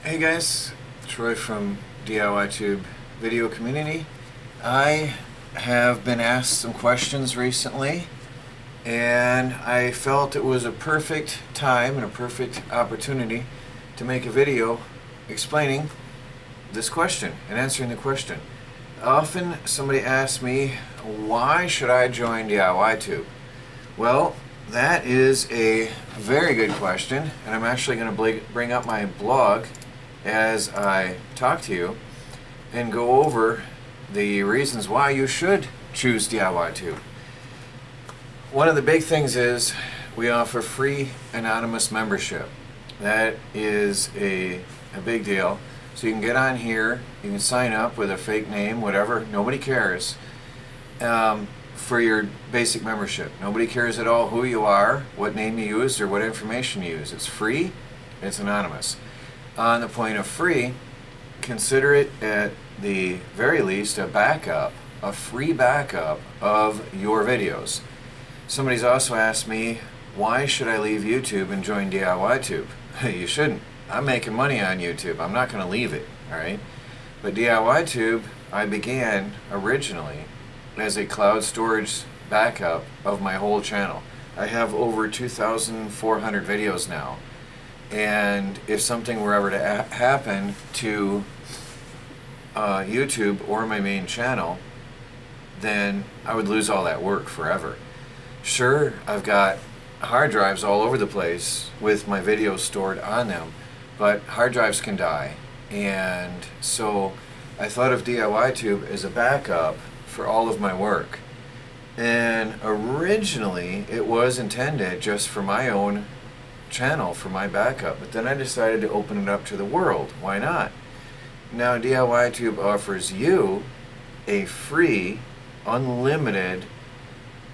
Hey guys, Troy from DIYTube video community. I have been asked some questions recently, and I felt it was a perfect time and a perfect opportunity to make a video explaining this question and answering the question. Often somebody asks me, why should I join DIYTube? Well, that is a very good question, and I'm actually going to bring up my blog as I talk to you and go over the reasons why you should choose DIYTube. One of the big things is we offer free anonymous membership. That is a big deal. So you can get on here, you can sign up with a fake name, whatever, nobody cares, for your basic membership. Nobody cares at all who you are, what name you use, or what information you use. It's free, it's anonymous. On the point of free, consider it at the very least a free backup of your videos. Somebody's also asked me, why should I leave YouTube and join DIYTube? You shouldn't. I'm making money on YouTube. I'm not going to leave it, all right? But DIYTube, I began originally as a cloud storage backup of my whole channel. I have over 2,400 videos now. And if something were ever to happen to YouTube or my main channel, then I would lose all that work forever. Sure, I've got hard drives all over the place with my videos stored on them, but hard drives can die. And so I thought of DIYTube as a backup for all of my work. And originally it was intended just for my own channel, for my backup, but then I decided to open it up to the world. Why not? Now DIYTube offers you a free, unlimited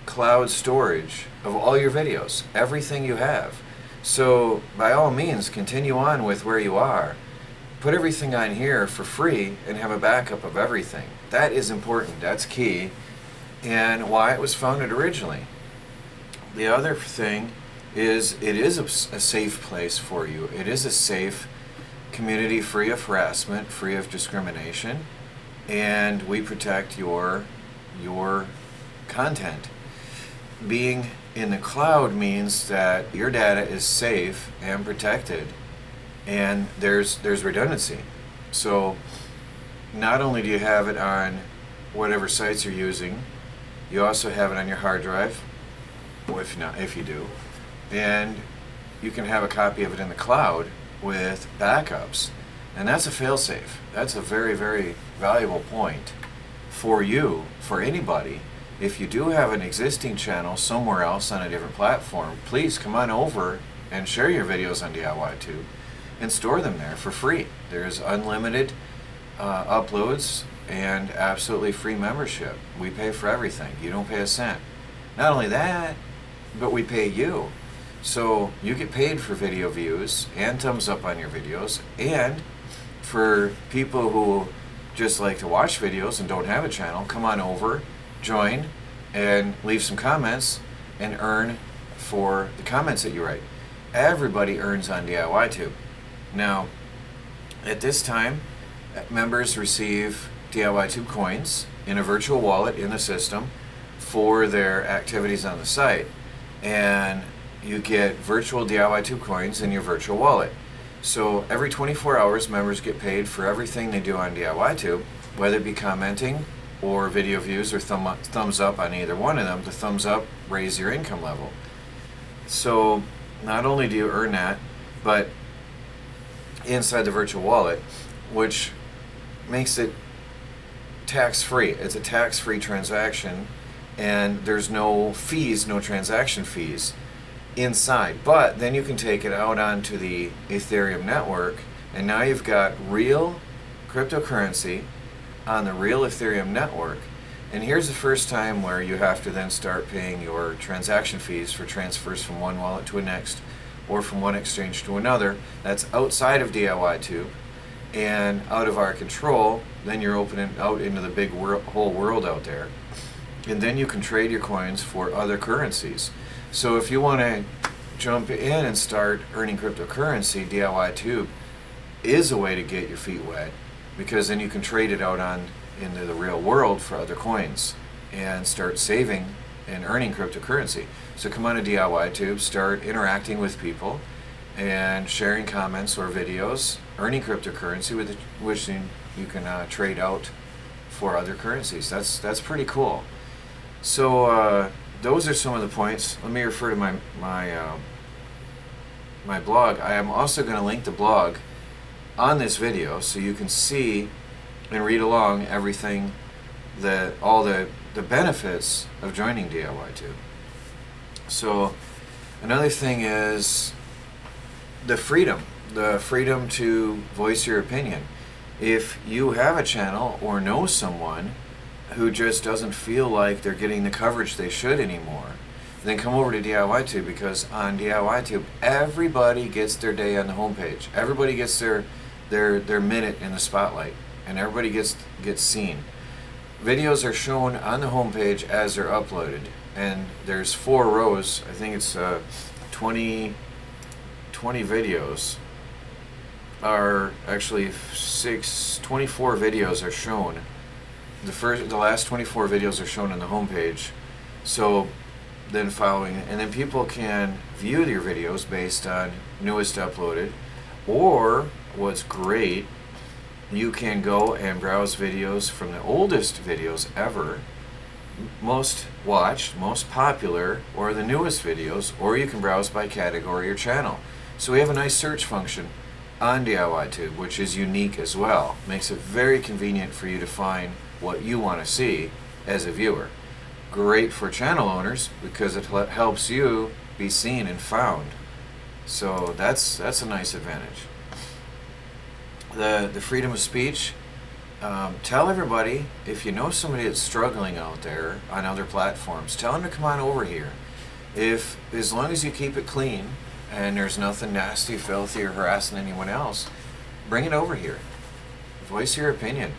cloud storage of all your videos, everything you have. So by all means, continue on with where you are. Put everything on here for free and have a backup of everything. That is important. That's key, and why it was founded originally. The other thing is it is a safe place for you. It is a safe community, free of harassment, free of discrimination, and we protect your content. Being in the cloud means that your data is safe and protected, and there's redundancy. So not only do you have it on whatever sites you're using, you also have it on your hard drive, or if you do, and you can have a copy of it in the cloud with backups, and that's a fail-safe. That's a very, very valuable point for you, for anybody. If you do have an existing channel somewhere else on a different platform, please come on over and share your videos on DIYTube and store them there for free. There's unlimited uploads and absolutely free membership. We pay for everything. You don't pay a cent. Not only that, but we pay you. So you get paid for video views and thumbs up on your videos, and for people who just like to watch videos and don't have a channel, come on over, join, and leave some comments and earn for the comments that you write. Everybody earns on DIYTube. Now, at this time, members receive DIYTube coins in a virtual wallet in the system for their activities on the site, and you get virtual DIYTube coins in your virtual wallet. So every 24 hours, members get paid for everything they do on DIYTube, whether it be commenting or video views or thumbs up on either one of them. The thumbs up raise your income level. So not only do you earn that, but inside the virtual wallet, which makes it tax-free. It's a tax-free transaction, and there's no fees, no transaction fees inside. But then you can take it out onto the Ethereum network, and now you've got real cryptocurrency on the real Ethereum network. And here's the first time where you have to then start paying your transaction fees for transfers from one wallet to the next, or from one exchange to another. That's outside of DIYTube and out of our control. Then you're opening out into the big whole world out there, and then you can trade your coins for other currencies. So if you want to jump in and start earning cryptocurrency, DIYTube is a way to get your feet wet, because then you can trade it out on into the real world for other coins and start saving and earning cryptocurrency. So come on to DIY Tube, start interacting with people and sharing comments or videos, earning cryptocurrency with which you can trade out for other currencies. That's pretty cool. So those are some of the points. Let me refer to my blog. I am also going to link the blog on this video so you can see and read along everything all the benefits of joining DIY Tube. So another thing is the freedom to voice your opinion. If you have a channel or know someone who just doesn't feel like they're getting the coverage they should anymore, then come over to DIY Tube, because on DIY Tube everybody gets their day on the homepage. Everybody gets their minute in the spotlight, and everybody gets seen. Videos are shown on the homepage as they're uploaded, and there's 4 rows. I think it's 20 videos are actually 24 videos are shown. The last 24 videos are shown on the homepage. So then and then people can view your videos based on newest uploaded, or what's great, you can go and browse videos from the oldest videos ever, most watched, most popular, or the newest videos, or you can browse by category or channel. So we have a nice search function on DIY Tube, which is unique as well. Makes it very convenient for you to find what you want to see as a viewer. Great for channel owners because it helps you be seen and found. So that's a nice advantage. The freedom of speech. Tell everybody, if you know somebody that's struggling out there on other platforms, tell them to come on over here. As long as you keep it clean and there's nothing nasty, filthy, or harassing anyone else, bring it over here. Voice your opinion.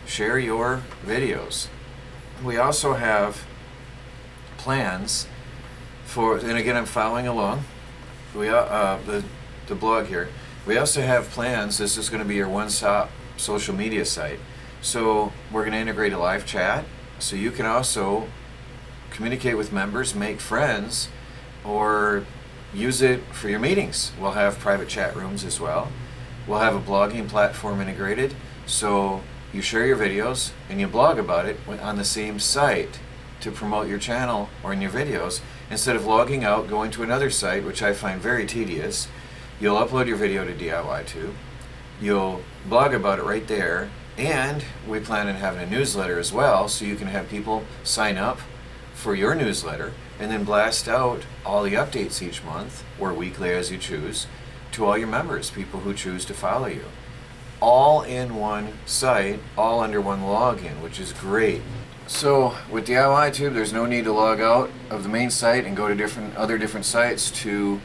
Share your videos. We also have plans for, and again, I'm following along. The blog here. We also have plans. This is going to be your one-stop social media site. So we're going to integrate a live chat, so you can also communicate with members, make friends, or use it for your meetings. We'll have private chat rooms as well. We'll have a blogging platform integrated, so you share your videos and you blog about it on the same site to promote your channel or in your videos. Instead of logging out, going to another site, which I find very tedious, you'll upload your video to DIY Tube. You'll blog about it right there, and we plan on having a newsletter as well, so you can have people sign up for your newsletter and then blast out all the updates each month, or weekly as you choose, to all your members, people who choose to follow you. All in one site, all under one login, which is great. So with DIY Tube, there's no need to log out of the main site and go to other different sites to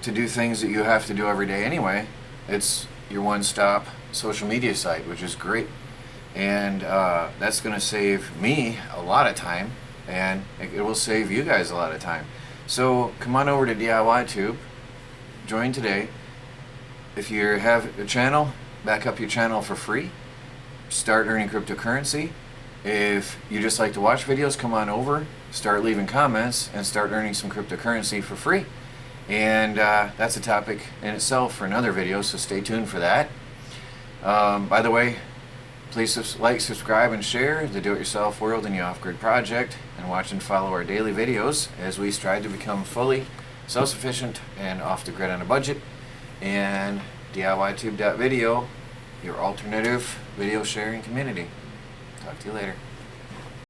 do things that you have to do every day anyway. It's your one-stop social media site, which is great. And that's going to save me a lot of time, and it will save you guys a lot of time. So come on over to DIY Tube, join today. If you have a channel, back up your channel for free. Start earning cryptocurrency. If you just like to watch videos, come on over, start leaving comments, and start earning some cryptocurrency for free. And that's a topic in itself for another video, so stay tuned for that. By the way, please like, subscribe, and share the Do-It-Yourself World and the Off-Grid Project, and watch and follow our daily videos as we strive to become fully self-sufficient and off the grid on a budget. And DIYTube.video, your alternative video sharing community. Talk to you later.